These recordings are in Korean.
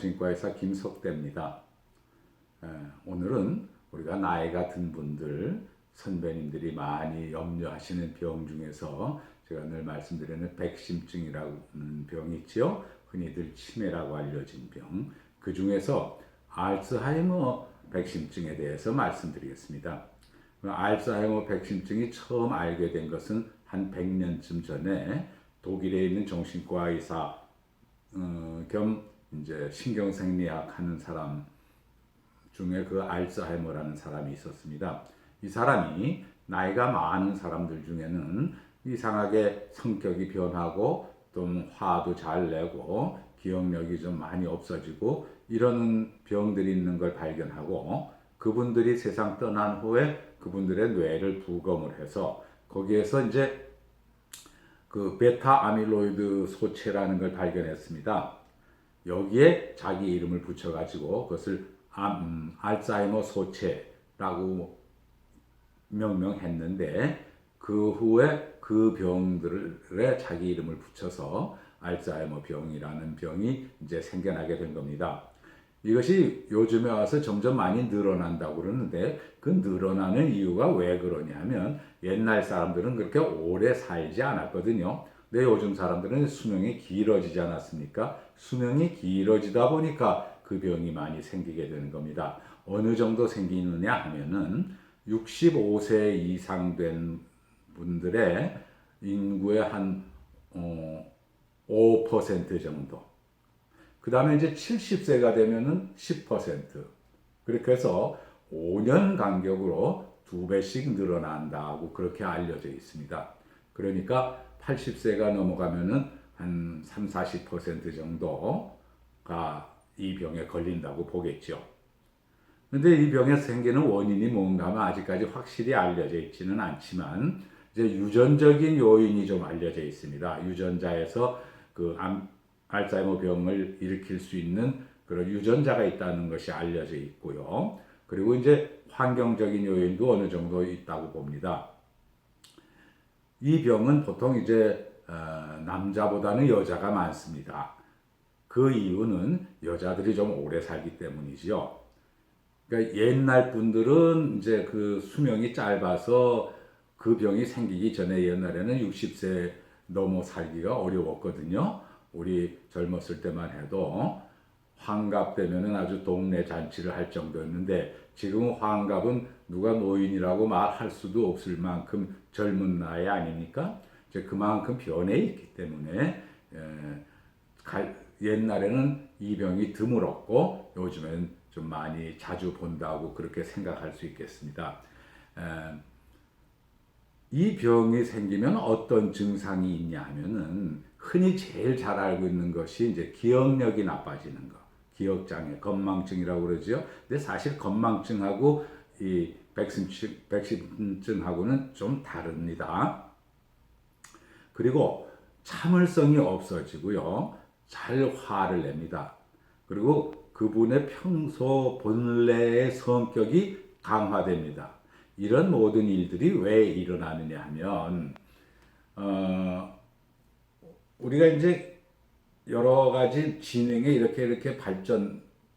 정신과의사 김석대입니다. 오늘은 우리가 나이가 든 분들, 선배님들이 많이 염려하시는 병 중에서 제가 늘 말씀드리는 백심증이라는 병이 있지요. 흔히들 치매라고 알려진 병. 그 중에서 알츠하이머 백심증에 대해서 말씀드리겠습니다. 알츠하이머 백심증이 처음 알게 된 것은 한 100년쯤 전에 독일에 있는 정신과 의사 겸 이제 신경생리학 하는 사람 중에 그 알츠하이머라는 사람이 있었습니다. 이 사람이 나이가 많은 사람들 중에는 이상하게 성격이 변하고 좀 화도 잘 내고 기억력이 좀 많이 없어지고 이런 병들이 있는 걸 발견하고 그분들이 세상 떠난 후에 그분들의 뇌를 부검을 해서 거기에서 이제 그 베타 아밀로이드 소체라는 걸 발견했습니다. 여기에 자기 이름을 붙여가지고 그것을 알츠하이머 소체라고 명명했는데 그 후에 그 병들에 자기 이름을 붙여서 알츠하이머 병이라는 병이 이제 생겨나게 된 겁니다. 이것이 요즘에 와서 점점 많이 늘어난다고 그러는데 그 늘어나는 이유가 왜 그러냐면 옛날 사람들은 그렇게 오래 살지 않았거든요. 근데 요즘 사람들은 수명이 길어지지 않았습니까? 수명이 길어지다 보니까 그 병이 많이 생기게 되는 겁니다. 어느 정도 생기느냐 하면은 65세 이상 된 분들의 인구의 한 5% 정도. 그 다음에 이제 70세가 되면은 10%. 그렇게 해서 5년 간격으로 2배씩 늘어난다고 그렇게 알려져 있습니다. 그러니까 80세가 넘어가면은 한 3, 40% 정도가 이 병에 걸린다고 보겠죠. 근데 이 병에 생기는 원인이 뭔가 하면 아직까지 확실히 알려져 있지는 않지만 이제 유전적인 요인이 좀 알려져 있습니다. 유전자에서 그 알츠하이머 병을 일으킬 수 있는 그런 유전자가 있다는 것이 알려져 있고요. 그리고 이제 환경적인 요인도 어느 정도 있다고 봅니다. 이 병은 보통 이제 남자보다는 여자가 많습니다. 그 이유는 여자들이 좀 오래 살기 때문이지요. 그러니까 옛날 분들은 이제 그 수명이 짧아서 그 병이 생기기 전에 옛날에는 60세 넘어 살기가 어려웠거든요. 우리 젊었을 때만 해도 환갑 되면은 아주 동네 잔치를 할 정도였는데 지금 환갑은 누가 노인이라고 말할 수도 없을 만큼 젊은 나이 아닙니까? 이제 그만큼 변해 있기 때문에 옛날에는 이 병이 드물었고 요즘엔 좀 많이 자주 본다고 그렇게 생각할 수 있겠습니다. 이 병이 생기면 어떤 증상이 있냐 하면은 흔히 제일 잘 알고 있는 것이 이제 기억력이 나빠지는 거. 기억장애, 건망증이라고 그러죠. 근데 사실 건망증하고 이 백신증하고는 좀 다릅니다. 그리고 참을성이 없어지고요. 잘 화를 냅니다. 그리고 그분의 평소 본래의 성격이 강화됩니다. 이런 모든 일들이 왜 일어나느냐 하면 우리가 이제 여러 가지 지능이 이렇게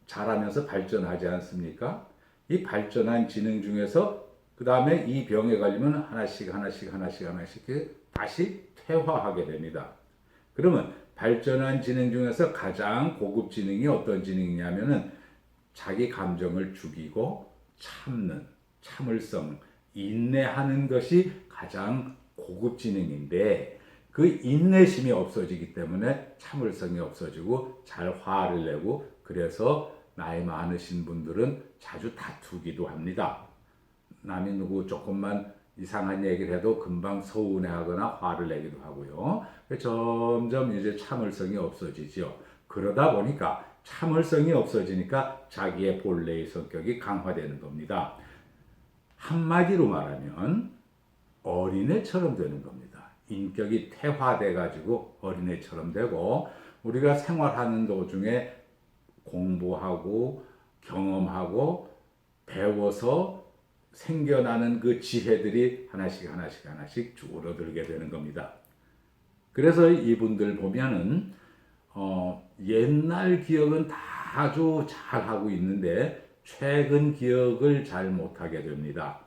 자라면서 발전하지 않습니까? 이 발전한 지능 중에서 그 다음에 이 병에 걸리면 하나씩 다시 퇴화하게 됩니다. 그러면 발전한 지능 중에서 가장 고급 지능이 어떤 지능이냐면은 자기 감정을 죽이고 참는 참을성, 인내하는 것이 가장 고급 지능인데 그 인내심이 없어지기 때문에 참을성이 없어지고 잘 화를 내고 그래서 나이 많으신 분들은 자주 다투기도 합니다. 남이 누구 조금만 이상한 얘기를 해도 금방 서운해하거나 화를 내기도 하고요. 점점 이제 참을성이 없어지죠. 그러다 보니까 참을성이 없어지니까 자기의 본래의 성격이 강화되는 겁니다. 한마디로 말하면 어린애처럼 되는 겁니다. 인격이 퇴화돼 가지고 어린애처럼 되고 우리가 생활하는 도중에 공부하고 경험하고 배워서 생겨나는 그 지혜들이 하나씩 줄어들게 되는 겁니다. 그래서 이분들 보면은 옛날 기억은 다 아주 잘 하고 있는데 최근 기억을 잘 못하게 됩니다.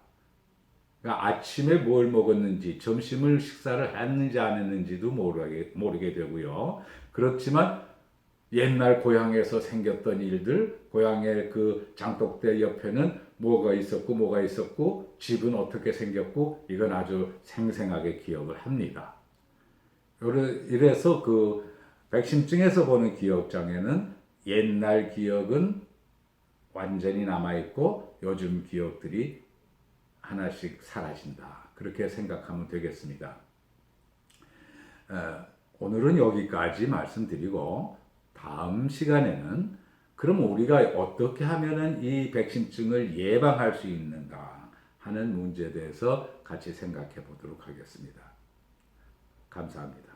그러니까 아침에 뭘 먹었는지, 점심을 식사를 했는지 안 했는지도 모르게 되고요. 그렇지만 옛날 고향에서 생겼던 일들, 고향의 그 장독대 옆에는 뭐가 있었고, 집은 어떻게 생겼고, 이건 아주 생생하게 기억을 합니다. 이래서 그 백신증에서 보는 기억장애는 옛날 기억은 완전히 남아있고 요즘 기억들이 하나씩 사라진다. 그렇게 생각하면 되겠습니다. 오늘은 여기까지 말씀드리고 다음 시간에는 그럼 우리가 어떻게 하면은 이 백신증을 예방할 수 있는가 하는 문제에 대해서 같이 생각해 보도록 하겠습니다. 감사합니다.